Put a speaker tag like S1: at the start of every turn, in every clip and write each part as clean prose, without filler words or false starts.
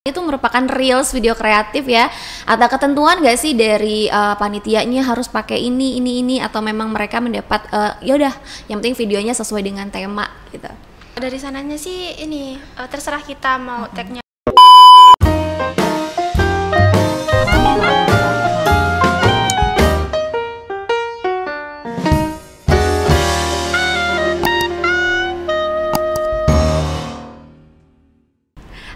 S1: Itu merupakan reels video kreatif ya. Ada ketentuan nggak sih dari panitianya harus pakai ini atau memang mereka mendapat ya udah yang penting videonya sesuai dengan tema gitu.
S2: Dari sananya sih ini terserah kita mau tagnya.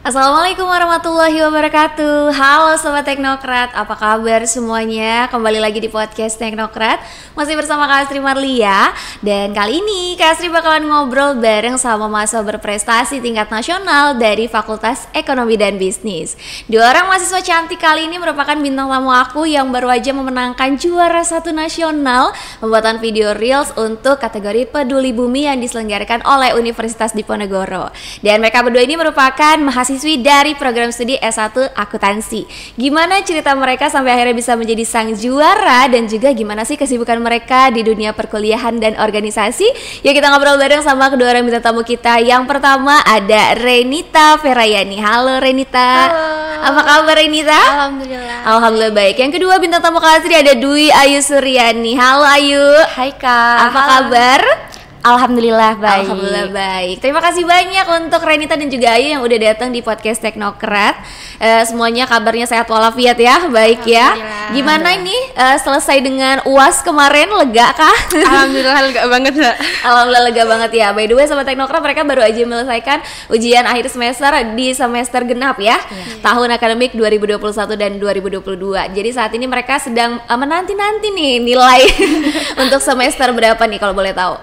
S1: Assalamualaikum warahmatullahi wabarakatuh. Halo Sobat Teknokrat, apa kabar semuanya? Kembali lagi di podcast Teknokrat. Masih bersama Kak Astri Marlia. Dan kali ini Kak Astri bakalan ngobrol bareng sama mahasiswa berprestasi tingkat nasional dari Fakultas Ekonomi dan Bisnis. Dua orang mahasiswa cantik kali ini merupakan bintang tamu aku yang baru aja memenangkan juara 1 nasional pembuatan video reels untuk kategori peduli bumi yang diselenggarakan oleh Universitas Diponegoro. Dan mereka berdua ini merupakan mahasiswi dari program studi S1 Akuntansi. Gimana cerita mereka sampai akhirnya bisa menjadi sang juara dan juga gimana sih kesibukan mereka di dunia perkuliahan dan organisasi? Yuk kita ngobrol bareng sama kedua orang bintang tamu kita. Yang pertama ada Renita Ferayani. Halo Renita.
S2: Halo.
S1: Apa kabar Renita?
S2: Alhamdulillah.
S1: Alhamdulillah baik. Yang kedua bintang tamu Kak Astri ada Dwi Ayu Suryani. Halo Ayu.
S3: Hai Kak.
S1: Apa kabar?
S3: Alhamdulillah baik.
S1: Alhamdulillah baik. Terima kasih banyak untuk Renita dan juga Ayu yang udah datang di podcast Teknokrat. Semuanya kabarnya sehat walafiat ya, baik ya. Gimana ini selesai dengan UAS kemarin, lega kah?
S2: Alhamdulillah lega banget Mbak.
S1: Alhamdulillah lega banget ya. By the way sama Teknokrat mereka baru aja menyelesaikan ujian akhir semester di semester genap ya. Tahun akademik 2021 dan 2022. Jadi saat ini mereka sedang menanti-nanti nih nilai untuk semester berapa nih kalau boleh tahu?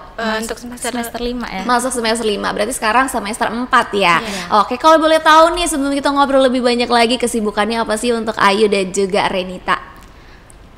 S2: Untuk semester
S3: 5 ya.
S1: Masuk semester 5, berarti sekarang semester 4 ya. Oke, kalau boleh tahu nih sebelum kita ngobrol lebih banyak lagi kesibukannya apa sih untuk Ayu dan juga Renita?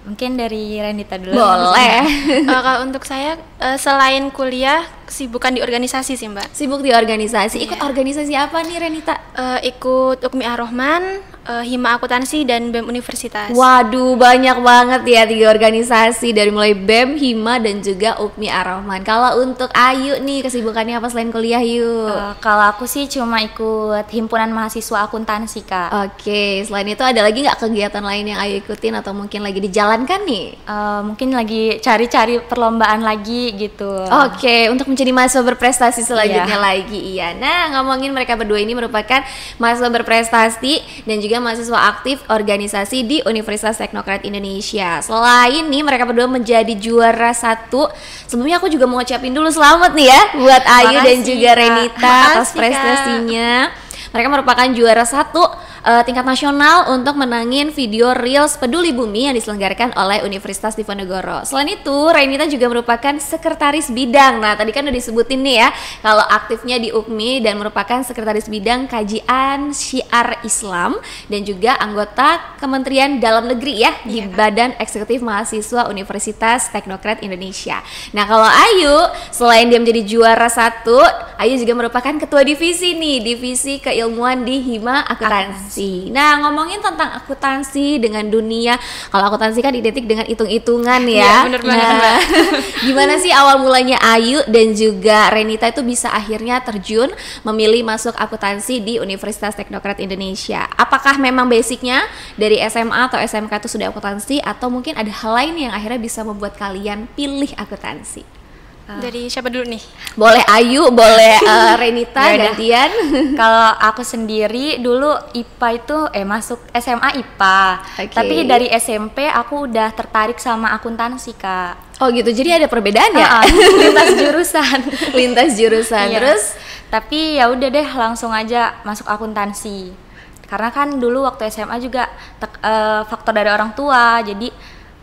S3: Mungkin dari Renita dulu.
S1: Boleh.
S2: Kalau untuk saya selain kuliah kesibukan di organisasi sih Mbak.
S1: Sibuk di organisasi. Ikut organisasi apa nih Renita?
S2: Ikut Ukmi Ar-Rahman, Hima Akuntansi dan BEM Universitas.
S1: Waduh, banyak banget ya 3 organisasi dari mulai BEM, Hima dan juga Ukmi Ar-Rahman. Kalau untuk Ayu nih kesibukannya apa selain kuliah yuk?
S3: Kalau aku sih cuma ikut himpunan mahasiswa akuntansi Kak.
S1: Oke, selain itu ada lagi nggak kegiatan lain yang Ayu ikutin atau mungkin lagi dijalankan nih?
S3: Mungkin lagi cari-cari perlombaan lagi gitu.
S1: Oke, untuk menjadi mahasiswa berprestasi selanjutnya lagi. Iya. Nah, ngomongin mereka berdua ini merupakan mahasiswa berprestasi dan juga mahasiswa aktif organisasi di Universitas Teknokrat Indonesia. Selain nih mereka berdua menjadi juara 1. Sebelumnya aku juga mau ngucapin dulu selamat nih ya buat Ayu dan juga Renita atas prestasinya. Mereka merupakan juara 1 tingkat nasional untuk menangin video reels peduli bumi yang diselenggarakan oleh Universitas Diponegoro. Selain itu, Renita juga merupakan sekretaris bidang. Nah, tadi kan udah disebutin nih ya, kalau aktifnya di UKMI dan merupakan sekretaris bidang kajian syiar Islam dan juga anggota Kementerian Dalam Negeri ya di Badan Eksekutif Mahasiswa Universitas Teknokrat Indonesia. Nah, kalau Ayu selain dia menjadi juara 1, Ayu juga merupakan ketua divisi nih, divisi keilmuan di Hima Akuntansi. Nah, ngomongin tentang akuntansi dengan dunia, kalau akuntansi kan identik dengan hitung-hitungan ya.
S2: Iya, bener banget Mbak.
S1: Gimana sih awal mulanya Ayu dan juga Renita itu bisa akhirnya terjun memilih masuk akuntansi di Universitas Teknokrat Indonesia? Apakah memang basicnya dari SMA atau SMK itu sudah akuntansi atau mungkin ada hal lain yang akhirnya bisa membuat kalian pilih akuntansi?
S2: Dari siapa dulu nih?
S1: Boleh Ayu, boleh Renita gantian.
S3: Kalau aku sendiri dulu IPA itu masuk SMA IPA. Tapi dari SMP aku udah tertarik sama akuntansi Kak.
S1: Oh gitu, jadi ada perbedaan ya?
S3: Lintas jurusan.
S1: Lintas jurusan.
S3: Iya.
S1: Terus?
S3: Tapi ya udah deh langsung aja masuk akuntansi. Karena kan dulu waktu SMA juga faktor dari orang tua. Jadi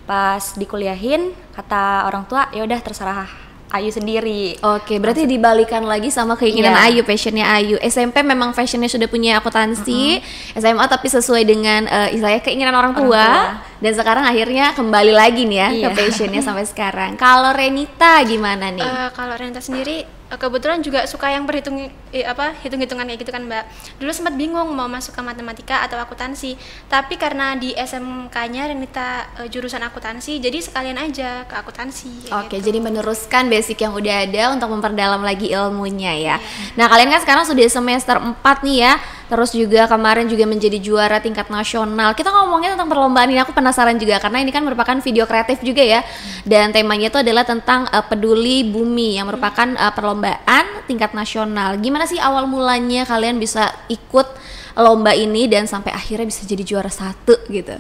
S3: pas dikuliahin kata orang tua ya udah terserah Ayu sendiri.
S1: Oke, berarti dibalikan lagi sama keinginan Ayu, passionnya Ayu. SMP memang fashionnya sudah punya akuntansi, SMA tapi sesuai dengan istilahnya keinginan orang tua. Dan sekarang akhirnya kembali lagi nih ya ke passionnya sampai sekarang. Kalau Renita gimana nih?
S2: Kalau Renita sendiri kebetulan juga suka yang hitung-hitungan kayak gitu kan Mbak. Dulu sempat bingung mau masuk ke matematika atau akuntansi, tapi karena di SMK-nya Renita jurusan akuntansi, jadi sekalian aja ke akuntansi.
S1: Oke, jadi meneruskan basic yang udah ada untuk memperdalam lagi ilmunya ya. Nah, kalian kan sekarang sudah semester 4 nih ya. terus juga kemarin juga menjadi juara tingkat nasional. Kita ngomongnya tentang perlombaan ini, aku penasaran juga karena ini kan merupakan video kreatif juga ya, dan temanya itu adalah tentang peduli bumi yang merupakan perlombaan tingkat nasional. Gimana sih awal mulanya kalian bisa ikut lomba ini dan sampai akhirnya bisa jadi juara 1 gitu?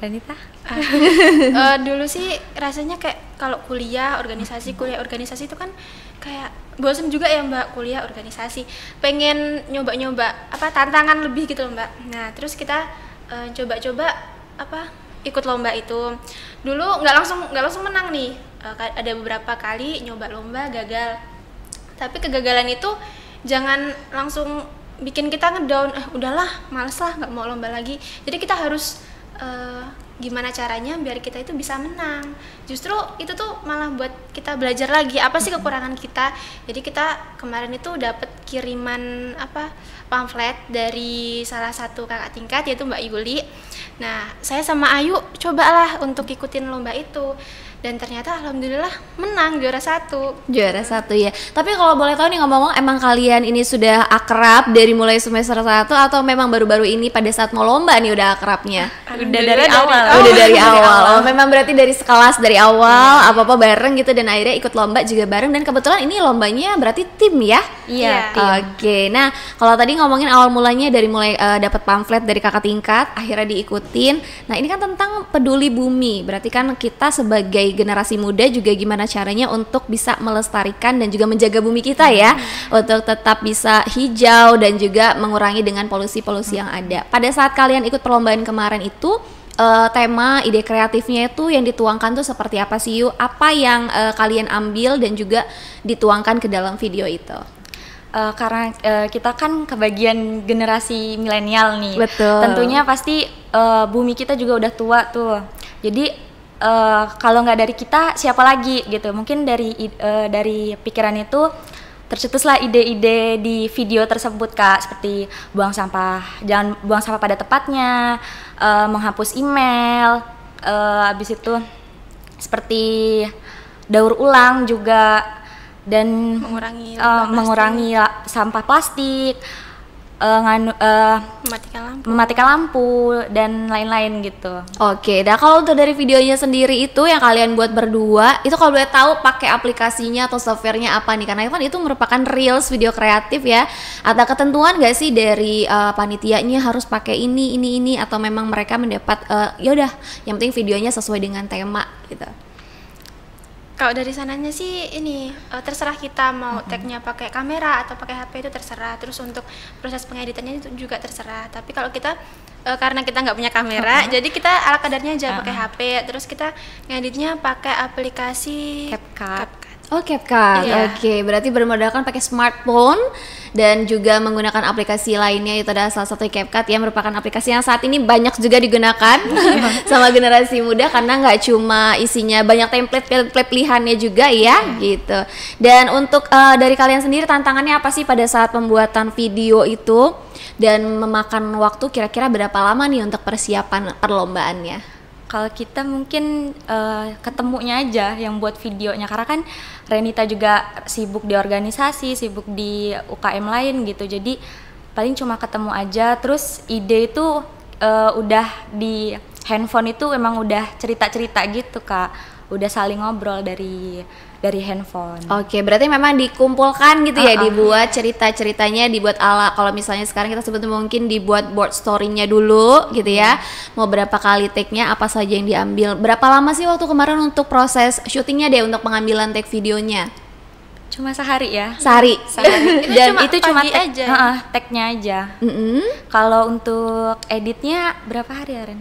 S3: Renita?
S2: Dulu sih rasanya kayak kalau kuliah organisasi itu kan kayak bosen juga ya Mbak, kuliah organisasi, pengen nyoba-nyoba apa tantangan lebih gitu loh Mbak. Nah terus kita coba-coba apa ikut lomba itu. Dulu nggak langsung menang nih, ada beberapa kali nyoba lomba gagal, tapi kegagalan itu jangan langsung bikin kita ngedown, udahlah males lah nggak mau lomba lagi. Jadi kita harus gimana caranya biar kita itu bisa menang. Justru itu tuh malah buat kita belajar lagi apa sih kekurangan kita. Jadi kita kemarin itu dapat kiriman apa pamflet dari salah satu kakak tingkat yaitu Mbak Yuli. Nah saya sama Ayu cobalah untuk ikutin lomba itu, dan ternyata alhamdulillah menang juara 1.
S1: Juara 1 ya. Tapi kalau boleh tahu nih, ngomong-ngomong, emang kalian ini sudah akrab dari mulai semester 1 atau memang baru-baru ini pada saat mau lomba nih udah akrabnya?
S3: Udah dari awal.
S1: Udah dari awal. Oh, memang berarti dari sekelas dari awal apa-apa bareng gitu, dan akhirnya ikut lomba juga bareng, dan kebetulan ini lombanya berarti tim ya?
S3: Iya.
S1: Oke. Nah, kalau tadi ngomongin awal mulanya dari mulai dapat pamflet dari kakak tingkat akhirnya diikutin. Nah, ini kan tentang peduli bumi. Berarti kan kita sebagai generasi muda juga gimana caranya untuk bisa melestarikan dan juga menjaga bumi kita ya, untuk tetap bisa hijau dan juga mengurangi dengan polusi-polusi yang ada. Pada saat kalian ikut perlombaan kemarin itu, tema ide kreatifnya itu yang dituangkan tuh seperti apa sih Yu? Apa yang kalian ambil dan juga dituangkan ke dalam video itu?
S3: Karena kita kan kebagian generasi milenial nih.
S1: Betul.
S3: Tentunya pasti bumi kita juga udah tua tuh. Jadi kalau nggak dari kita siapa lagi gitu. Mungkin dari pikiran itu tercetuslah ide-ide di video tersebut Kak, seperti jangan buang sampah pada tempatnya, menghapus email, habis itu seperti daur ulang juga, dan mengurangi sampah plastik, mematikan lampu dan lain-lain gitu.
S1: Oke, nah kalau untuk dari videonya sendiri itu yang kalian buat berdua, itu kalau boleh tahu pakai aplikasinya atau softwarenya apa nih? Karena kan itu merupakan reels video kreatif ya. Ada ketentuan nggak sih dari panitianya harus pakai ini atau memang mereka mendapat ya udah yang penting videonya sesuai dengan tema gitu?
S2: Kalau dari sananya sih ini terserah kita mau tag-nya pakai kamera atau pakai HP, itu terserah. Terus untuk proses pengeditannya itu juga terserah. Tapi kalau kita karena kita nggak punya kamera, jadi kita ala kadarnya aja pakai HP. Terus kita ngeditnya pakai aplikasi
S3: CapCut.
S1: Oh, CapCut.
S2: Iya.
S1: Oke, berarti bermodalkan pakai smartphone dan juga menggunakan aplikasi lainnya, itu adalah salah satu CapCut yang merupakan aplikasi yang saat ini banyak juga digunakan sama generasi muda, karena nggak cuma isinya banyak template pilihannya juga ya gitu. Dan untuk dari kalian sendiri tantangannya apa sih pada saat pembuatan video itu, dan memakan waktu kira-kira berapa lama nih untuk persiapan perlombaannya?
S3: Kalau kita mungkin ketemunya aja yang buat videonya, karena kan Renita juga sibuk di organisasi, sibuk di UKM lain gitu, jadi paling cuma ketemu aja. Terus ide itu udah di handphone itu emang udah cerita-cerita gitu Kak, udah saling ngobrol dari handphone.
S1: Oke, berarti memang dikumpulkan gitu ya, dibuat cerita-ceritanya, dibuat ala kalau misalnya sekarang kita sebut mungkin dibuat board story-nya dulu gitu ya. Mau berapa kali take-nya, apa saja yang diambil. Berapa lama sih waktu kemarin untuk proses syutingnya deh, untuk pengambilan take videonya?
S3: Cuma sehari ya.
S1: Sehari.
S3: Dan itu cuma
S2: aja.
S3: tag-nya aja. Kalau untuk editnya berapa hari ya Ren?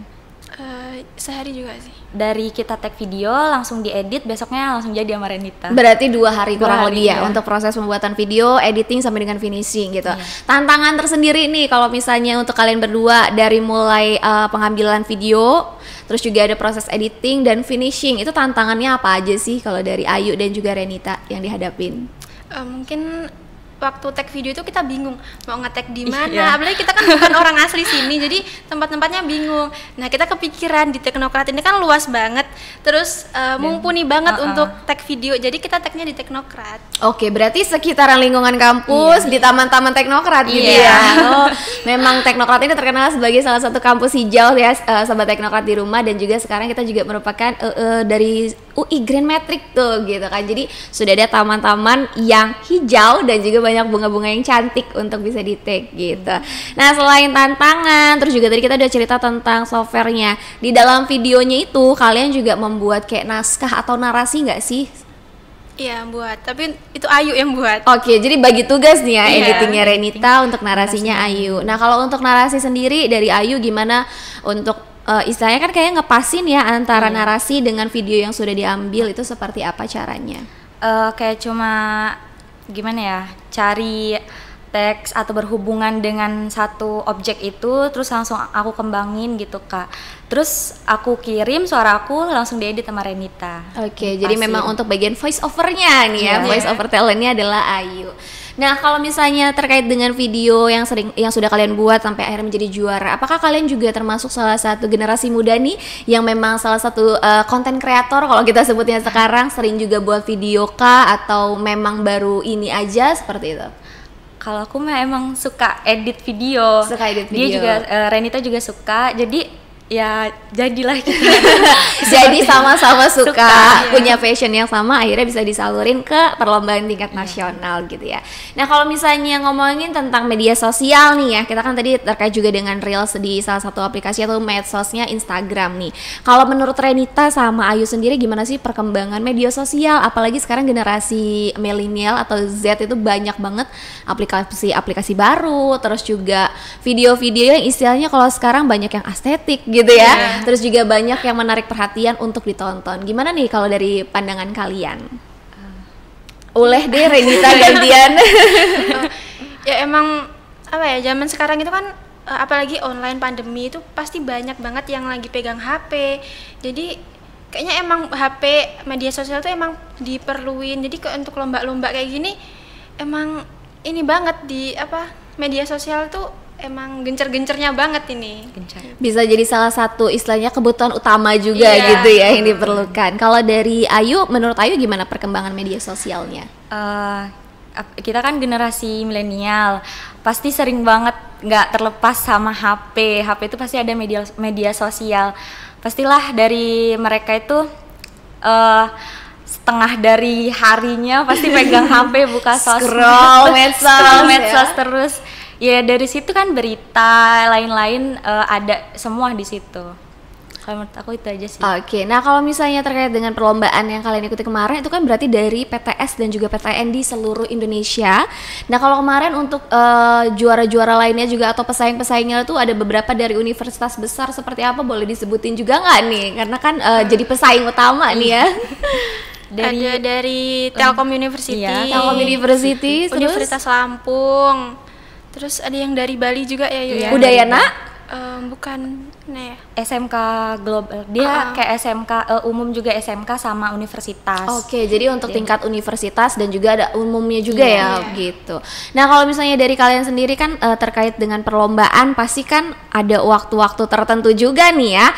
S2: Sehari juga sih.
S3: Dari kita tag video langsung diedit, besoknya langsung jadi sama Renita.
S1: Berarti 2 hari kurang lebih ya,
S3: ya
S1: untuk proses pembuatan video, editing sampai dengan finishing gitu. Tantangan tersendiri nih kalau misalnya untuk kalian berdua, dari mulai pengambilan video, terus juga ada proses editing dan finishing, itu tantangannya apa aja sih kalau dari Ayu dan juga Renita yang dihadapin?
S2: Mungkin waktu tag video itu kita bingung mau nge-tag di mana, apalagi kita kan bukan orang asli sini, jadi tempat-tempatnya bingung. Nah kita kepikiran di Teknokrat ini kan luas banget, terus mumpuni banget untuk tag video, jadi kita tagnya di Teknokrat.
S1: Oke, berarti sekitaran lingkungan kampus di taman-taman Teknokrat gitu ya. Oh, memang Teknokrat ini terkenal sebagai salah satu kampus hijau ya, sobat Teknokrat di rumah, dan juga sekarang kita juga merupakan dari UI Grand Matrix tuh gitu kan. Jadi sudah ada taman-taman yang hijau dan juga banyak bunga-bunga yang cantik untuk bisa di-tag gitu. Nah, selain tantangan, terus juga tadi kita udah cerita tentang softwarenya. Di dalam videonya itu kalian juga membuat kayak naskah atau narasi nggak sih?
S2: Iya buat, tapi itu Ayu yang buat.
S1: Oke, jadi bagi tugas nih ya, editingnya Renita, untuk narasinya Ayu. Nah, kalau untuk narasi sendiri dari Ayu gimana untuk istilahnya kan kayak ngepasin ya antara narasi dengan video yang sudah diambil, itu seperti apa caranya?
S3: Kayak cuma gimana ya, cari teks atau berhubungan dengan satu objek itu, terus langsung aku kembangin gitu Kak. Terus aku kirim suara aku langsung diedit sama Renita.
S1: Oke, jadi memang untuk bagian voice overnya nih ya, voice over talentnya adalah Ayu. Nah, kalau misalnya terkait dengan video yang sudah kalian buat sampai akhirnya menjadi juara, apakah kalian juga termasuk salah satu generasi muda nih yang memang salah satu konten kreator kalau kita sebutnya sekarang, sering juga buat video kah, atau memang baru ini aja seperti itu?
S3: Kalau aku mah emang suka edit video.
S1: Suka edit video.
S3: Dia juga Renita juga suka. Jadi ya jadilah kita.
S1: Jadi sama-sama suka, punya passion yang sama, akhirnya bisa disalurin ke perlombaan tingkat nasional gitu ya. Nah, kalau misalnya ngomongin tentang media sosial nih ya, kita kan tadi terkait juga dengan Reels di salah satu aplikasi atau medsosnya Instagram nih. Kalau menurut Renita sama Ayu sendiri gimana sih perkembangan media sosial, apalagi sekarang generasi milenial atau Z itu banyak banget aplikasi baru, terus juga video-video yang istilahnya kalau sekarang banyak yang estetik gitu ya, terus juga banyak yang menarik perhatian untuk ditonton. Gimana nih kalau dari pandangan kalian? Oleh deh Renita gantian.
S2: Ya emang apa ya, zaman sekarang itu kan apalagi online pandemi itu pasti banyak banget yang lagi pegang HP. Jadi kayaknya emang HP, media sosial tuh emang diperluin. Jadi untuk lomba-lomba kayak gini emang ini banget di media sosial tuh emang gencer-gencernya banget ini.
S1: Bisa jadi salah satu istilahnya kebutuhan utama juga gitu ya yang diperlukan. Kalau dari Ayu, menurut Ayu gimana perkembangan media sosialnya?
S3: Kita kan generasi milenial, pasti sering banget nggak terlepas sama HP. HP itu pasti ada media sosial. Pastilah dari mereka itu setengah dari harinya pasti pegang HP, buka sosmed,
S1: scroll medsos
S3: terus. Ya dari situ kan berita lain-lain ada semua di situ. Kalau menurut aku itu aja sih.
S1: Oke, nah kalau misalnya terkait dengan perlombaan yang kalian ikuti kemarin, itu kan berarti dari PTS dan juga PTN di seluruh Indonesia. Nah kalau kemarin untuk juara-juara lainnya juga atau pesaing-pesaingnya itu ada beberapa dari universitas besar, seperti apa, boleh disebutin juga nggak nih? Karena kan jadi pesaing utama nih ya.
S2: Ada dari Telkom University,
S1: Telkom University,
S2: Universitas Lampung. Terus ada yang dari Bali juga ya,
S1: Udayana?
S2: Bukan, nah ya.
S3: SMK Global, dia kayak SMK umum juga, SMK sama universitas.
S1: Oke, jadi untuk tingkat universitas dan juga ada umumnya juga gitu. Nah, kalau misalnya dari kalian sendiri kan terkait dengan perlombaan pasti kan ada waktu-waktu tertentu juga nih ya,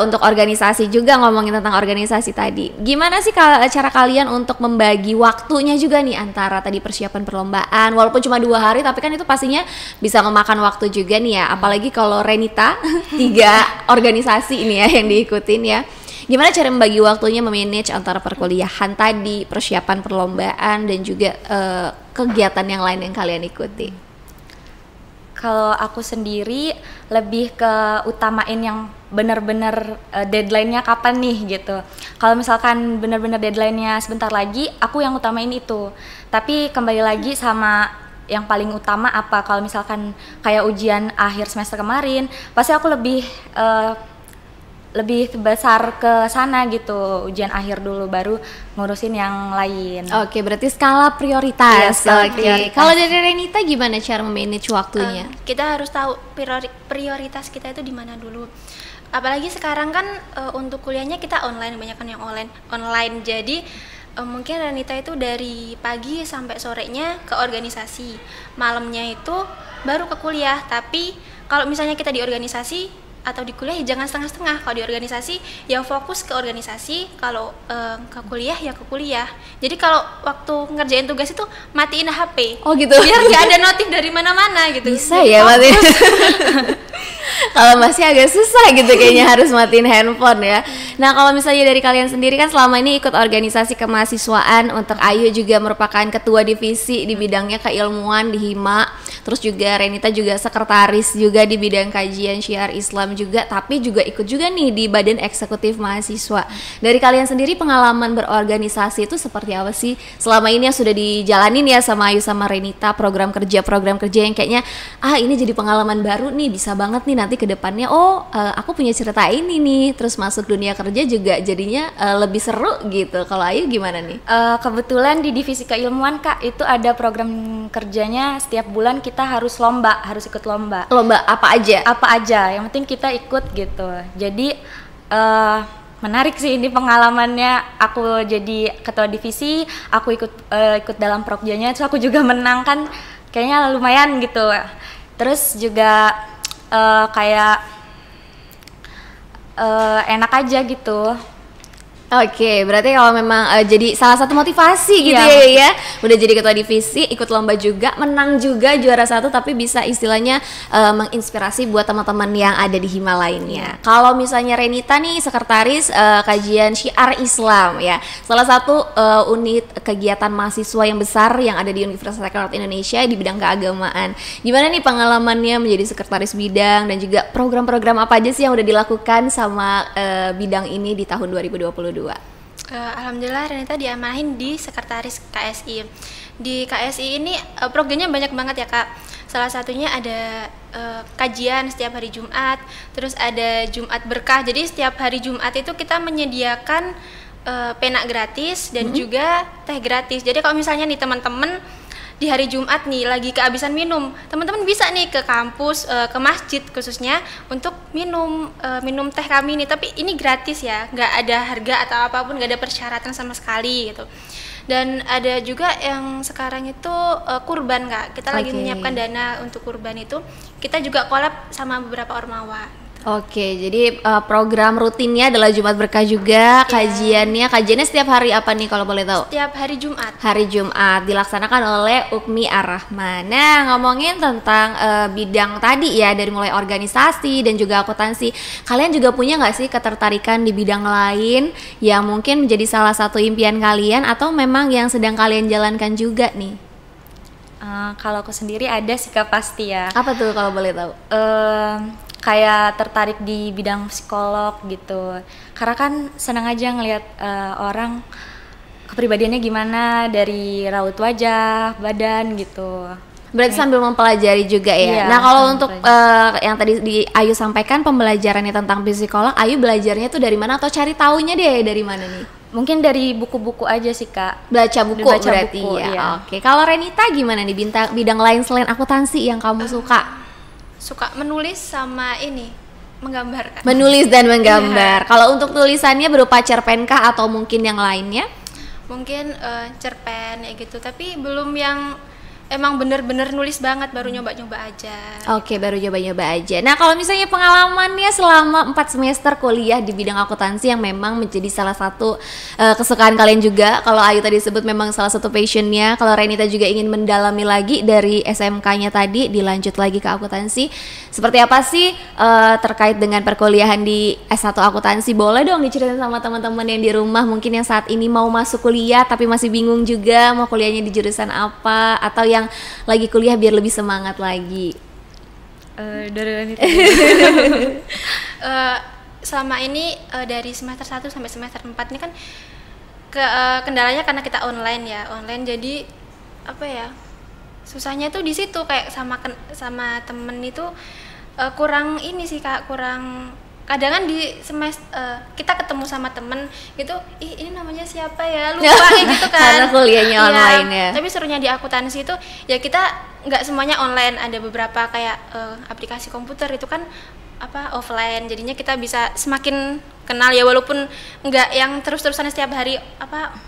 S1: untuk organisasi juga, ngomongin tentang organisasi tadi. Gimana sih cara kalian untuk membagi waktunya juga nih antara tadi persiapan perlombaan, walaupun cuma 2 hari tapi kan itu pastinya bisa memakan waktu juga nih ya, apalagi kalau Renita 3 organisasi ini ya yang diikutin ya. Gimana cara membagi waktunya, memanage antara perkuliahan tadi, persiapan perlombaan, dan juga kegiatan yang lain yang kalian ikuti?
S3: Kalau aku sendiri lebih ke utamain yang benar-benar deadline-nya kapan nih gitu. Kalau misalkan benar-benar deadline-nya sebentar lagi, aku yang utamain itu. Tapi kembali lagi sama yang paling utama apa, kalau misalkan kayak ujian akhir semester kemarin pasti aku lebih besar ke sana gitu, ujian akhir dulu baru ngurusin yang lain.
S1: Oke, berarti skala prioritas. Oke. Kalau dari Renita gimana cara memanage waktunya?
S2: Kita harus tahu prioritas kita itu di mana dulu. Apalagi sekarang kan untuk kuliahnya kita online, banyak kan yang online. Jadi Mungkin Renita itu dari pagi sampai sorenya ke organisasi, malamnya itu baru ke kuliah. Tapi kalau misalnya kita di organisasi atau di kuliah ya jangan setengah-setengah. Kalau di organisasi ya fokus ke organisasi, kalau ke kuliah ya ke kuliah. Jadi kalau waktu ngerjain tugas itu matiin HP.
S1: Oh gitu.
S2: Biar nggak ada notif dari mana-mana gitu.
S1: Bisa
S2: Jadi
S1: ya matiin. Kalau masih agak susah gitu kayaknya harus matiin handphone ya. Nah kalau misalnya dari kalian sendiri kan selama ini ikut organisasi kemahasiswaan, untuk Ayu juga merupakan ketua divisi di bidangnya keilmuan di Hima, terus juga Renita juga sekretaris juga di bidang kajian syiar Islam juga, tapi juga ikut juga nih di badan eksekutif mahasiswa. Dari kalian sendiri pengalaman berorganisasi itu seperti apa sih selama ini yang sudah dijalanin ya sama Ayu sama Renita, program kerja yang kayaknya ini jadi pengalaman baru nih, bisa banget nih nanti ke depannya aku punya cerita ini nih, terus masuk dunia kerja juga jadinya lebih seru gitu. Kalau Ayu gimana nih?
S3: Kebetulan di divisi keilmuan Kak itu ada program kerjanya, setiap bulan kita harus ikut lomba.
S1: Lomba apa aja?
S3: Apa aja, yang penting kita ikut gitu. Jadi menarik sih ini pengalamannya. Aku jadi ketua divisi, aku ikut dalam prokjanya, terus aku juga menang kan, kayaknya lumayan gitu. Terus juga kayak enak aja gitu.
S1: Oke, berarti kalau memang jadi salah satu motivasi gitu ya, udah jadi ketua divisi, ikut lomba juga, menang juga juara 1, tapi bisa istilahnya menginspirasi buat teman-teman yang ada di Hima lainnya. Kalau misalnya Renita nih sekretaris kajian syiar Islam ya, salah satu unit kegiatan mahasiswa yang besar yang ada di Universitas Teknologi Indonesia di bidang keagamaan. Gimana nih pengalamannya menjadi sekretaris bidang dan juga program-program apa aja sih yang udah dilakukan sama bidang ini di tahun 2022?
S2: Alhamdulillah Renita diamanahin di sekretaris KSI. Di KSI ini programnya banyak banget ya Kak. Salah satunya ada kajian setiap hari Jumat, terus ada Jumat Berkah. Jadi setiap hari Jumat itu kita menyediakan pena gratis dan juga teh gratis. Jadi kalau misalnya nih teman-teman di hari Jumat nih lagi kehabisan minum, teman-teman bisa nih ke kampus, ke masjid khususnya untuk minum teh kami nih, tapi ini gratis ya, nggak ada harga atau apapun, nggak ada persyaratan sama sekali gitu. Dan ada juga yang sekarang itu kurban Kak, kita lagi menyiapkan dana untuk kurban itu, kita juga collab sama beberapa ormawa.
S1: Oke, jadi program rutinnya adalah Jumat Berkah juga, kajiannya setiap hari apa nih kalau boleh tahu?
S2: Setiap hari Jumat. Hari
S1: Jumat dilaksanakan oleh Ukmi Ar-Rahman. Nah, ngomongin tentang bidang tadi ya, dari mulai organisasi dan juga akuntansi, kalian juga punya nggak sih ketertarikan di bidang lain yang mungkin menjadi salah satu impian kalian atau memang yang sedang kalian jalankan juga nih?
S3: Kalau aku sendiri ada sih Kak, pasti ya.
S1: Apa tuh kalau boleh tahu?
S3: Kayak tertarik di bidang psikolog gitu, karena kan senang aja ngelihat orang kepribadiannya gimana dari raut wajah, badan gitu.
S1: Berarti sambil mempelajari juga ya. Nah kalau untuk yang tadi Ayu sampaikan pembelajarannya tentang psikolog, Ayu belajarnya tuh dari mana atau cari taunya deh dari mana nih?
S3: Mungkin dari buku-buku aja sih Kak.
S1: Baca buku berarti buku, ya. Iya. Oke. Kalau Renita gimana nih bidang lain selain akuntansi yang kamu suka?
S2: Suka menulis sama ini menggambar kan?
S1: Menulis dan menggambar. Kalau untuk tulisannya berupa cerpen kah atau mungkin yang lainnya?
S2: Mungkin cerpen ya gitu, tapi belum yang emang bener-bener nulis banget, baru nyoba-nyoba aja.
S1: Oke, baru nyoba-nyoba aja. Nah, kalau misalnya pengalamannya selama 4 semester kuliah di bidang akuntansi yang memang menjadi salah satu kesukaan kalian juga. Kalau Ayu tadi sebut memang salah satu passionnya, kalau Renita juga ingin mendalami lagi dari SMK-nya tadi, dilanjut lagi ke akuntansi. Seperti apa sih terkait dengan perkuliahan di S1 akuntansi? Boleh dong diceritain sama teman-teman yang di rumah mungkin yang saat ini mau masuk kuliah tapi masih bingung juga mau kuliahnya di jurusan apa, atau yang lagi kuliah biar lebih semangat lagi.
S3: Dari Renita.
S2: Selama ini dari semester 1 sampai semester 4 ini kan kendalanya karena kita online ya, jadi apa ya, susahnya tuh di situ, kayak sama temen itu kurang ini sih Kak, kurang kadang kan di semester kita ketemu sama temen gitu, ini namanya siapa ya, lupa kayak gitu kan.
S1: Karena kuliahnya online ya.
S2: Tapi serunya di akuntansi itu ya kita nggak semuanya online, ada beberapa kayak aplikasi komputer itu kan offline, jadinya kita bisa semakin kenal ya, walaupun nggak yang terus-terusan setiap hari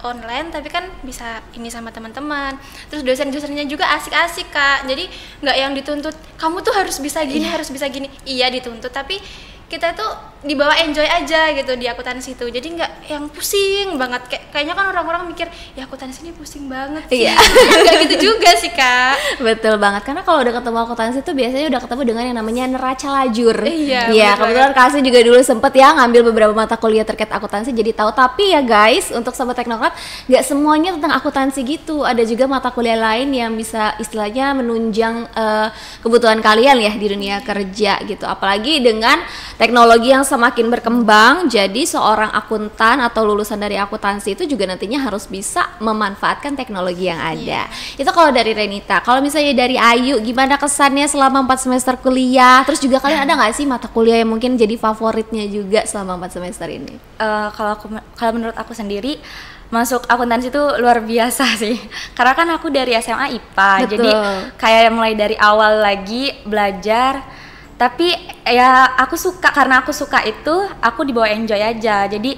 S2: online, tapi kan bisa ini sama teman-teman. Terus dosen-dosennya juga asik-asik Kak, jadi nggak yang dituntut kamu tuh harus bisa gini, harus bisa gini. Iya dituntut, tapi kita tuh dibawa enjoy aja gitu di akuntansi itu, jadi nggak yang pusing banget. Kayaknya kan orang-orang mikir ya akuntansi ini pusing banget sih. Nggak gitu juga sih Kak.
S1: Betul banget, karena kalau udah ketemu akuntansi tuh biasanya udah ketemu dengan yang namanya neraca lajur.
S2: Iya,
S1: kebetulan Kasih juga dulu sempet ya ngambil beberapa mata kuliah terkait akuntansi, jadi tahu. Tapi ya guys, untuk sobat teknokrat, nggak semuanya tentang akuntansi gitu, ada juga mata kuliah lain yang bisa istilahnya menunjang kebutuhan kalian ya di dunia kerja gitu. Apalagi dengan teknologi yang semakin berkembang, jadi seorang akuntan atau lulusan dari akuntansi itu juga nantinya harus bisa memanfaatkan teknologi yang ada. Itu kalau dari Renita. Kalau misalnya dari Ayu, gimana kesannya selama 4 semester kuliah? Terus juga kalian ada nggak sih mata kuliah yang mungkin jadi favoritnya juga selama 4 semester ini?
S3: Kalau menurut aku sendiri, masuk akuntansi itu luar biasa sih. Karena kan aku dari SMA IPA,
S1: Betul.
S3: jadi kayak mulai dari awal lagi belajar. Tapi ya aku suka, karena aku suka itu, aku dibawa enjoy aja. Jadi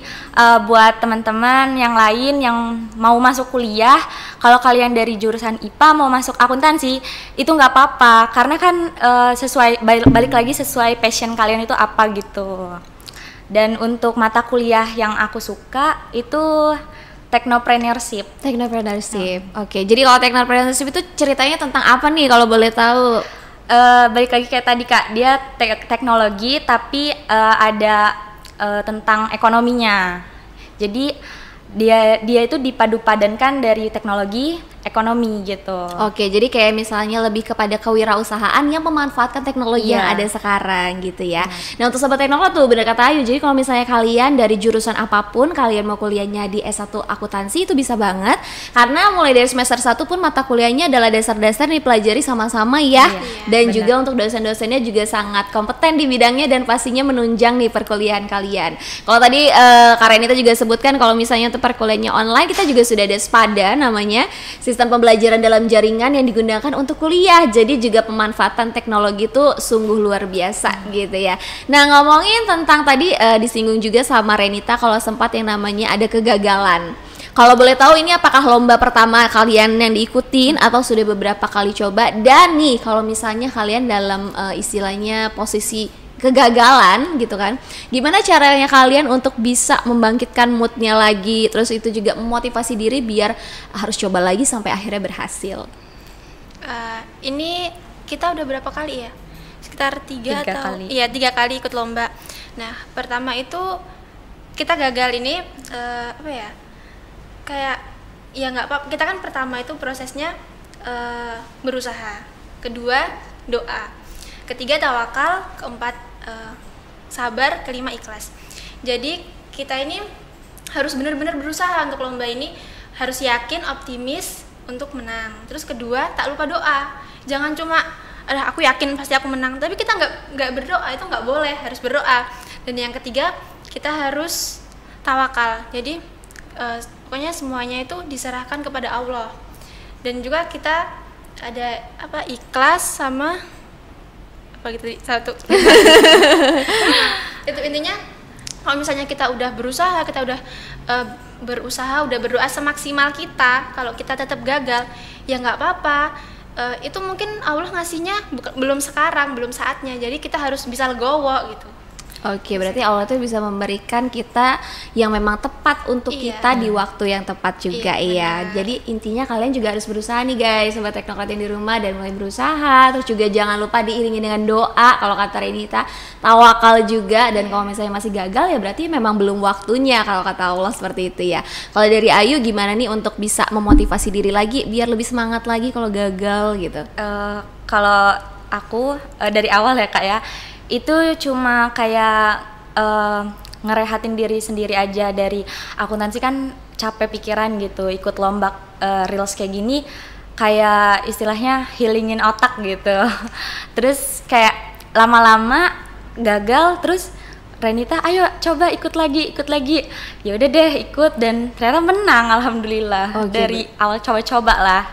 S3: buat teman-teman yang lain yang mau masuk kuliah, kalau kalian dari jurusan IPA mau masuk akuntansi, itu nggak apa-apa, karena kan sesuai, balik lagi sesuai passion kalian itu apa gitu. Dan untuk mata kuliah yang aku suka itu Technopreneurship.
S1: Oke, jadi kalau Technopreneurship itu ceritanya tentang apa nih kalau boleh tahu?
S3: Balik lagi kayak tadi Kak, dia teknologi tapi ada tentang ekonominya. Jadi dia itu dipadu-padankan dari teknologi, ekonomi gitu.
S1: Oke, jadi kayak misalnya lebih kepada kewirausahaan yang memanfaatkan teknologi yang ada sekarang gitu ya. Nah, untuk sobat teknologi tuh bener kata Ayu, jadi kalau misalnya kalian dari jurusan apapun, kalian mau kuliahnya di S1 akuntansi itu bisa banget, karena mulai dari semester 1 pun mata kuliahnya adalah dasar-dasar dipelajari sama-sama ya. Dan juga untuk dosen-dosennya juga sangat kompeten di bidangnya dan pastinya menunjang nih perkuliahan kalian. Kalau tadi Kak Renita juga sebutkan kalau misalnya untuk perkuliahannya online, kita juga sudah ada SPADA namanya, sistem pembelajaran dalam jaringan yang digunakan untuk kuliah. Jadi juga pemanfaatan teknologi itu sungguh luar biasa gitu ya. Nah, ngomongin tentang tadi disinggung juga sama Renita kalau sempat yang namanya ada kegagalan. Kalau boleh tahu ini apakah lomba pertama kalian yang diikutin atau sudah beberapa kali coba? Dan nih kalau misalnya kalian dalam istilahnya posisi kegagalan gitu kan, gimana caranya kalian untuk bisa membangkitkan moodnya lagi, terus itu juga memotivasi diri biar harus coba lagi sampai akhirnya berhasil?
S2: Ini kita udah berapa kali ya? Sekitar 3
S3: kali.
S2: Iya, 3 kali ikut lomba. Nah, pertama itu kita gagal ini kayak ya nggak apa-apa. Kita kan pertama itu prosesnya berusaha, kedua doa, ketiga tawakal, keempat sabar, kelima ikhlas. Jadi kita ini harus benar-benar berusaha untuk lomba ini, harus yakin, optimis untuk menang. Terus kedua, tak lupa doa. Jangan cuma aku yakin pasti aku menang, tapi kita nggak berdoa, itu nggak boleh, harus berdoa. Dan yang ketiga, kita harus tawakal. Jadi pokoknya semuanya itu diserahkan kepada Allah. Dan juga kita ada ikhlas sama gitu satu. Itu intinya kalau misalnya kita udah berusaha, kita udah udah berdoa semaksimal kita, kalau kita tetap gagal ya nggak apa-apa. Itu mungkin Allah ngasihnya belum sekarang, belum saatnya, jadi kita harus bisa legowo gitu.
S1: Oke, berarti Allah tuh bisa memberikan kita yang memang tepat untuk kita di waktu yang tepat juga ya. Jadi intinya kalian juga harus berusaha nih guys, sobat teknokrat yang di rumah, dan mulai berusaha. Terus juga jangan lupa diiringi dengan doa. Kalau kata Renita, tawakal juga. Dan kalau misalnya masih gagal ya berarti memang belum waktunya, kalau kata Allah seperti itu ya. Kalau dari Ayu gimana nih untuk bisa memotivasi diri lagi biar lebih semangat lagi kalau gagal gitu?
S3: Kalau aku dari awal ya Kak ya, itu cuma kayak ngerehatin diri sendiri aja. Dari akuntansi kan capek pikiran gitu, ikut lomba reels kayak gini kayak istilahnya healingin otak gitu. Terus kayak lama-lama gagal, terus Renita, ayo coba ikut lagi. Ya udah deh ikut dan ternyata menang, alhamdulillah. Dari awal coba-coba lah.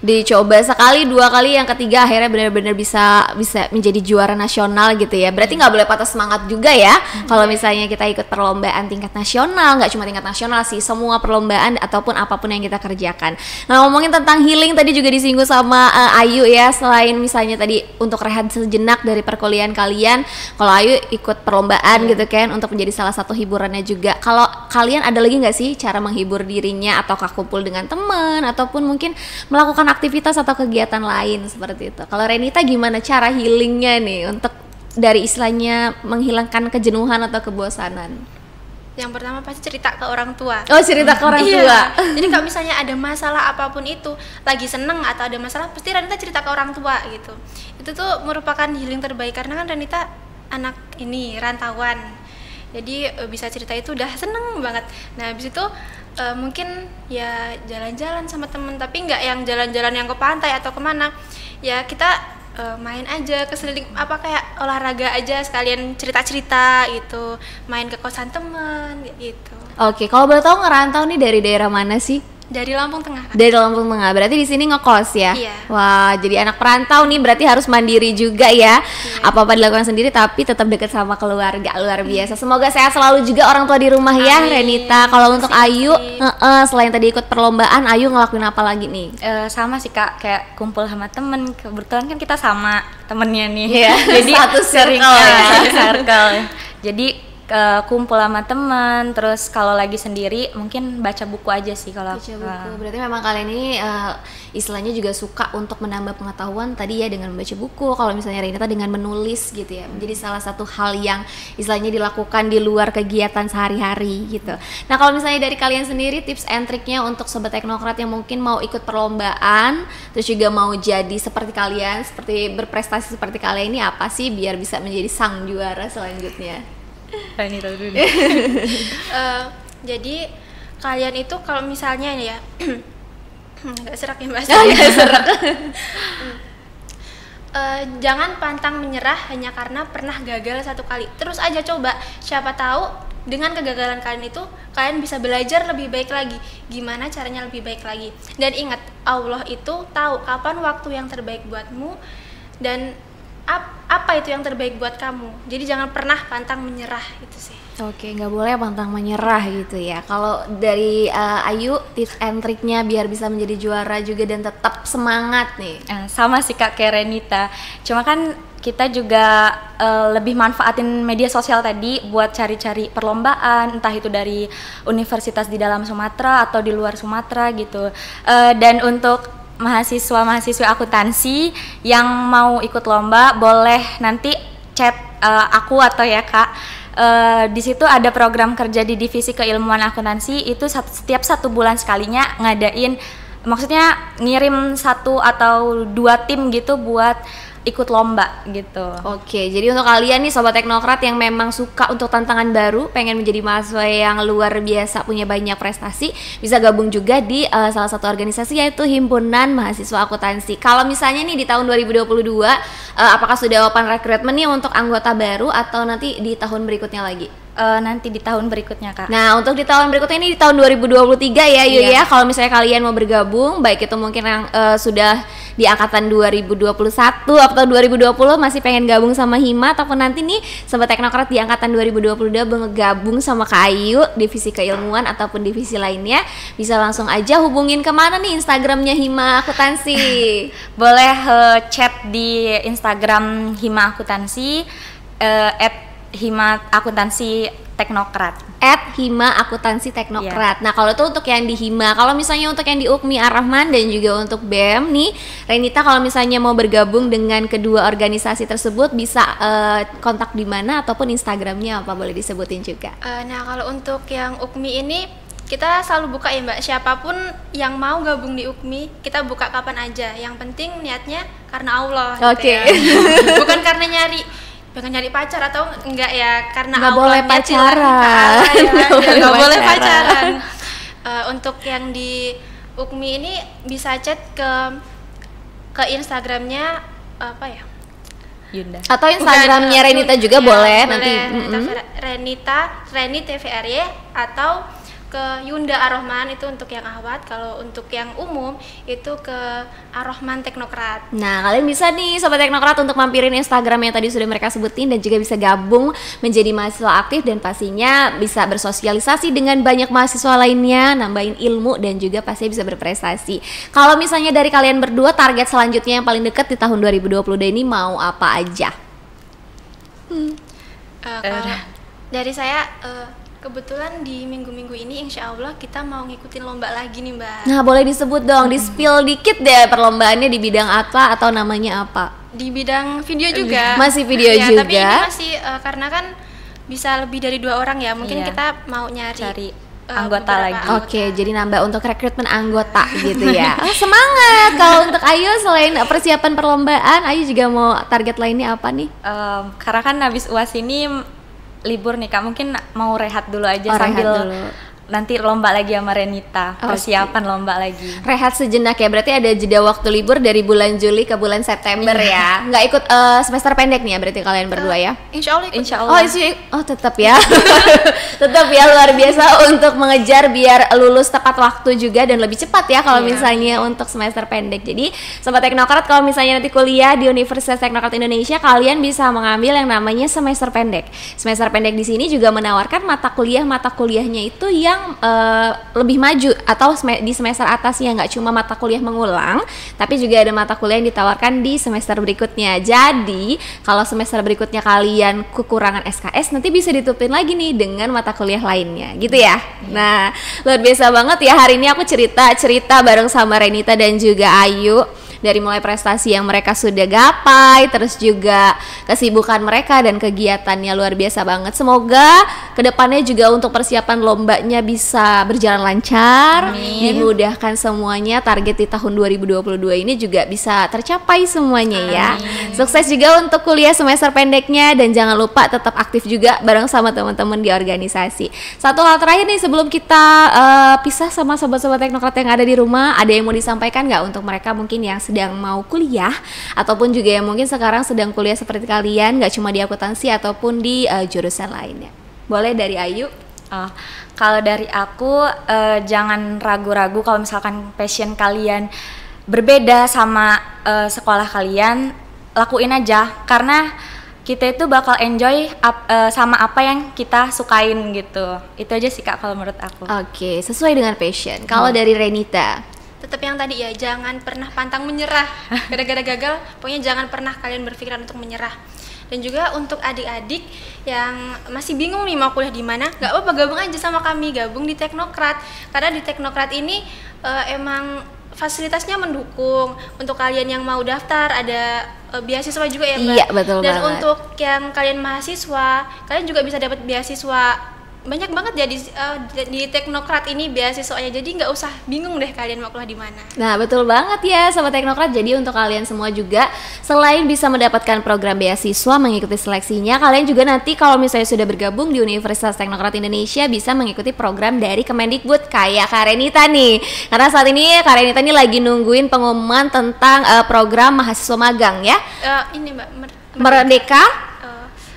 S1: Dicoba sekali, 2 kali, yang ketiga akhirnya benar-benar bisa menjadi juara nasional gitu ya. Berarti nggak boleh patah semangat juga ya. Kalau misalnya kita ikut perlombaan tingkat nasional, nggak cuma tingkat nasional sih, semua perlombaan ataupun apapun yang kita kerjakan. Nah, ngomongin tentang healing tadi juga disinggung sama Ayu ya. Selain misalnya tadi untuk rehat sejenak dari perkuliahan kalian, kalau Ayu ikut perlombaan gitu kan untuk menjadi salah satu hiburannya juga. Kalau kalian ada lagi nggak sih cara menghibur dirinya, ataukah kumpul dengan teman ataupun mungkin melakukan aktivitas atau kegiatan lain seperti itu? Kalau Renita gimana cara healingnya nih untuk dari istilahnya menghilangkan kejenuhan atau kebosanan?
S2: Yang pertama pasti cerita ke orang tua.
S1: Oh, cerita ke orang tua.
S2: Jadi kalau misalnya ada masalah apapun itu, lagi seneng atau ada masalah, pasti Renita cerita ke orang tua gitu. Itu tuh merupakan healing terbaik karena kan Renita anak ini rantauan. Jadi bisa cerita itu udah seneng banget. Nah, habis itu mungkin ya jalan-jalan sama temen, tapi nggak yang jalan-jalan yang ke pantai atau kemana. Ya kita main aja ke seliling, apa kayak olahraga aja sekalian cerita-cerita gitu, main ke kosan temen gitu.
S1: Oke, kalau boleh tahu ngerantau nih dari daerah mana sih?
S2: Dari Lampung Tengah.
S1: Dari Lampung Tengah, berarti di sini ngekos ya?
S2: Iya.
S1: Wah, jadi anak perantau nih berarti harus mandiri juga ya. Apa-apa dilakukan sendiri tapi tetap dekat sama keluarga, luar biasa. Semoga sehat selalu juga orang tua di rumah ya, Renita. Kalau untuk Ayu, selain tadi ikut perlombaan, Ayu ngelakuin apa lagi nih?
S3: Sama sih Kak, kayak kumpul sama temen. Kebetulan kan kita sama temennya nih.
S1: Iya,
S3: Jadi
S1: satu
S3: sering
S1: circle ya.
S3: satu circle. Jadi kumpul sama teman, terus kalau lagi sendiri mungkin baca buku aja sih kalau
S1: Baca buku. Berarti memang kalian ini istilahnya juga suka untuk menambah pengetahuan tadi ya dengan membaca buku. Kalau misalnya Renita dengan menulis gitu ya, menjadi salah satu hal yang istilahnya dilakukan di luar kegiatan sehari-hari gitu. Nah, kalau misalnya dari kalian sendiri tips and triknya untuk sobat teknokrat yang mungkin mau ikut perlombaan, terus juga mau jadi seperti kalian, seperti berprestasi seperti kalian ini apa sih biar bisa menjadi sang juara selanjutnya?
S3: Renita dulu.
S2: Jadi kalian itu kalau misalnya ya nggak serak ya Mbak. Jangan pantang menyerah hanya karena pernah gagal satu kali. Terus aja coba, siapa tahu dengan kegagalan kalian itu kalian bisa belajar lebih baik lagi, gimana caranya lebih baik lagi. Dan ingat, Allah itu tahu kapan waktu yang terbaik buatmu dan apa itu yang terbaik buat kamu. Jadi jangan pernah pantang menyerah, itu sih.
S1: Oke, nggak boleh pantang menyerah gitu ya. Kalau dari Ayu, tips and triknya biar bisa menjadi juara juga dan tetap semangat nih.
S3: Sama sih Kak kayak Renita. Cuma kan kita juga lebih manfaatin media sosial tadi buat cari-cari perlombaan, entah itu dari universitas di dalam Sumatera atau di luar Sumatera gitu. Dan untuk mahasiswa-mahasiswa akuntansi yang mau ikut lomba boleh nanti chat aku atau ya Kak. Di situ ada program kerja di divisi keilmuan akuntansi, itu setiap 1 bulan sekalinya ngadain, maksudnya ngirim 1 atau 2 tim gitu buat ikut lomba gitu.
S1: Oke, jadi untuk kalian nih sobat teknokrat yang memang suka untuk tantangan baru, pengen menjadi mahasiswa yang luar biasa, punya banyak prestasi, bisa gabung juga di salah satu organisasi yaitu Himpunan Mahasiswa Akuntansi. Kalau misalnya nih di tahun 2022, apakah sudah open recruitment nih untuk anggota baru atau nanti di tahun berikutnya lagi?
S3: Nanti di tahun berikutnya Kak.
S1: Nah, untuk di tahun berikutnya ini di tahun 2023 ya Yu ya. Kalau misalnya kalian mau bergabung, baik itu mungkin yang sudah di angkatan 2021 atau 2020 masih pengen gabung sama Hima, ataupun nanti nih sobat teknokrat di angkatan 2022 bergabung sama Kak Ayu divisi keilmuan ataupun divisi lainnya, bisa langsung aja hubungin kemana nih Instagramnya Hima Akuntansi?
S3: Boleh chat di Instagram Hima Akuntansi Hima Akuntansi Teknokrat.
S1: @Hima Akuntansi Teknokrat. Nah, kalau itu untuk yang di Hima. Kalau misalnya untuk yang di Ukmi Ar-Rahman dan juga untuk BEM nih, Renita kalau misalnya mau bergabung dengan kedua organisasi tersebut bisa kontak di mana ataupun Instagramnya apa, boleh disebutin juga?
S2: Nah, kalau untuk yang Ukmi ini kita selalu buka ya Mbak, siapapun yang mau gabung di Ukmi kita buka kapan aja. Yang penting niatnya karena Allah.
S1: Oke.
S2: Gitu ya. Bukan karena pengen nyari pacar atau enggak ya, karena
S1: nggak
S2: Allah
S1: boleh pacaran.
S2: Nggak boleh pacaran. Untuk yang di Ukmi ini bisa chat ke Instagramnya apa ya?
S3: Yunda.
S1: Atau Instagramnya Renita juga boleh nanti.
S2: Reni TVRY atau ke Yunda Ar-Rahman itu untuk yang ahwat. Kalau untuk yang umum itu ke Ar-Rahman Teknokrat.
S1: Nah, kalian bisa nih Sobat Teknokrat untuk mampirin Instagram yang tadi sudah mereka sebutin dan juga bisa gabung menjadi mahasiswa aktif dan pastinya bisa bersosialisasi dengan banyak mahasiswa lainnya, nambahin ilmu dan juga pasti bisa berprestasi. Kalau misalnya dari kalian berdua, target selanjutnya yang paling dekat di tahun 2022 ini mau apa aja?
S2: Kalau dari saya kebetulan di minggu-minggu ini insya Allah kita mau ngikutin lomba lagi nih Mbak.
S1: Nah, boleh disebut dong, di-spill dikit deh perlombaannya di bidang apa atau namanya apa?
S2: Di bidang video juga.
S1: Masih video
S2: ya,
S1: juga.
S2: Tapi ini masih karena kan bisa lebih dari 2 orang ya, mungkin kita mau cari
S3: anggota lagi.
S1: Oke, jadi nambah untuk rekrutmen anggota gitu ya. Semangat. Kalau untuk Ayu selain persiapan perlombaan, Ayu juga mau target lainnya apa nih?
S3: Karena kan habis UAS ini libur nih Kak, mungkin mau rehat dulu aja sambil
S1: rehat dulu.
S3: Nanti lomba lagi sama Renita, persiapan lomba lagi.
S1: Rehat sejenak ya, berarti ada jeda waktu libur dari bulan Juli ke bulan September ya. Nggak ikut semester pendek nih ya berarti kalian berdua ya?
S2: Insya Allah ikut.
S3: Insya Allah.
S1: Tetap ya. Tetap ya, luar biasa untuk mengejar biar lulus tepat waktu juga dan lebih cepat ya kalau misalnya untuk semester pendek. Jadi Sobat Teknokrat, kalau misalnya nanti kuliah di Universitas Teknokrat Indonesia, kalian bisa mengambil yang namanya semester pendek. Semester pendek di sini juga menawarkan mata kuliahnya itu yang lebih maju atau di semester atasnya, nggak cuma mata kuliah mengulang, tapi juga ada mata kuliah yang ditawarkan di semester berikutnya. Jadi kalau semester berikutnya kalian kekurangan SKS, nanti bisa ditutupin lagi nih dengan mata kuliah lainnya, gitu ya. Nah, luar biasa banget ya, hari ini aku cerita bareng sama Renita dan juga Ayu. Dari mulai prestasi yang mereka sudah gapai, terus juga kesibukan mereka dan kegiatannya luar biasa banget. Semoga kedepannya juga untuk persiapan lombanya bisa berjalan lancar, dimudahkan semuanya. Target di tahun 2022 ini juga bisa tercapai semuanya ya. Sukses juga untuk kuliah semester pendeknya dan jangan lupa tetap aktif juga bareng sama teman-teman di organisasi. Satu hal terakhir nih sebelum kita pisah sama sobat-sobat Teknokrat yang ada di rumah, ada yang mau disampaikan nggak untuk mereka mungkin yang sedang mau kuliah ataupun juga yang mungkin sekarang sedang kuliah seperti kalian, nggak cuma di akuntansi ataupun di jurusan lainnya? Boleh dari Ayu?
S3: Kalau dari aku jangan ragu-ragu kalau misalkan passion kalian berbeda sama sekolah kalian, lakuin aja karena kita itu bakal enjoy sama apa yang kita sukain gitu. Itu aja sih Kak kalau menurut aku.
S1: Oke, sesuai dengan passion. Kalau dari Renita?
S2: Tetap yang tadi ya, jangan pernah pantang menyerah. Gara-gara gagal, pokoknya jangan pernah kalian berpikiran untuk menyerah. Dan juga untuk adik-adik yang masih bingung nih mau kuliah di mana, nggak apa-apa, gabung aja sama kami, gabung di Teknokrat. Karena di Teknokrat ini emang fasilitasnya mendukung. Untuk kalian yang mau daftar ada beasiswa juga ya Mbak.
S1: Iya, betul
S2: Dan
S1: banget.
S2: untuk yang kalian mahasiswa, kalian juga bisa dapat beasiswa. Banyak banget ya di Teknokrat ini beasiswanya, jadi nggak usah bingung deh kalian mau kuliah di mana.
S1: Nah, betul banget ya Sobat Teknokrat. Jadi untuk kalian semua juga, selain bisa mendapatkan program beasiswa mengikuti seleksinya, kalian juga nanti kalau misalnya sudah bergabung di Universitas Teknokrat Indonesia bisa mengikuti program dari Kemendikbud kayak Kak Renita nih. Karena saat ini Kak Renita nih lagi nungguin pengumuman tentang program mahasiswa magang ya.
S2: Ini Mbak,
S1: Merdeka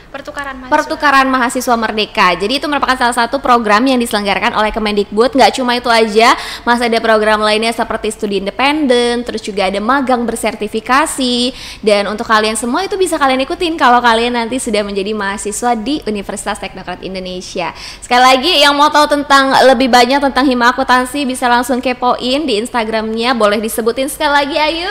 S2: Pertukaran
S1: mahasiswa Merdeka. Jadi itu merupakan salah satu program yang diselenggarakan oleh Kemendikbud. Nggak cuma itu aja, masih ada program lainnya seperti studi independen, terus juga ada magang bersertifikasi. Dan untuk kalian semua itu bisa kalian ikutin kalau kalian nanti sudah menjadi mahasiswa di Universitas Teknokrat Indonesia. Sekali lagi, yang mau tahu tentang lebih banyak tentang Hima Akuntansi bisa langsung kepoin di Instagramnya. Boleh disebutin sekali lagi Ayu?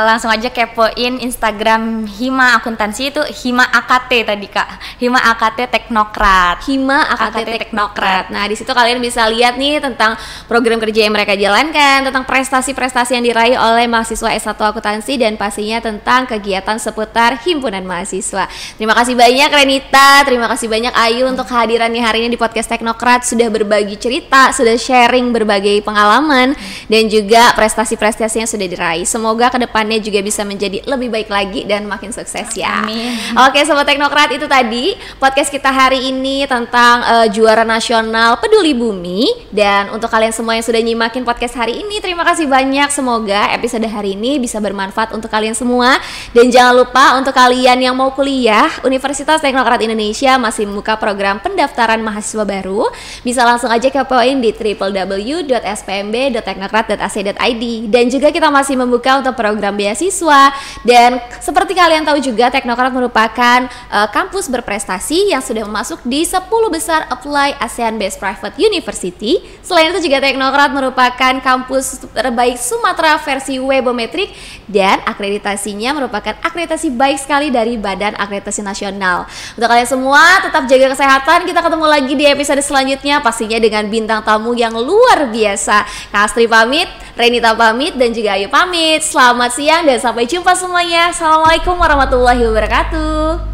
S3: Langsung aja kepoin Instagram Hima Akuntansi, itu Hima AKT tadi Kak, Hima AKT Teknokrat.
S1: Hima AKT Teknokrat. Nah, di situ kalian bisa lihat nih tentang program kerja yang mereka jalankan, tentang prestasi-prestasi yang diraih oleh mahasiswa S1 Akuntansi dan pastinya tentang kegiatan seputar himpunan mahasiswa. Terima kasih banyak Renita, terima kasih banyak Ayu untuk kehadirannya hari ini di podcast Teknokrat, sudah berbagi cerita, sudah sharing berbagai pengalaman dan juga prestasi-prestasi yang sudah diraih. Semoga kedepannya juga bisa menjadi lebih baik lagi dan makin sukses ya.
S3: Amin.
S1: Oke Sobat Teknokrat, Teknokrat, itu tadi podcast kita hari ini tentang juara nasional Peduli Bumi. Dan untuk kalian semua yang sudah nyimakin podcast hari ini, terima kasih banyak. Semoga episode hari ini bisa bermanfaat untuk kalian semua. Dan jangan lupa untuk kalian yang mau kuliah, Universitas Teknokrat Indonesia masih membuka program pendaftaran mahasiswa baru. Bisa langsung aja kepoin di www.spmb.teknokrat.ac.id. Dan juga kita masih membuka untuk program beasiswa. Dan seperti kalian tahu juga, Teknokrat merupakan kampus berprestasi yang sudah masuk di 10 besar Apply ASEAN Based Private University. Selain itu juga Teknokrat merupakan kampus terbaik Sumatera versi Webometric, dan akreditasinya merupakan akreditasi baik sekali dari Badan Akreditasi Nasional. Untuk kalian semua, tetap jaga kesehatan. Kita ketemu lagi di episode selanjutnya, pastinya dengan bintang tamu yang luar biasa. Kak Astri pamit, Renita pamit, dan juga Ayu pamit. Selamat siang dan sampai jumpa semuanya. Assalamualaikum warahmatullahi wabarakatuh.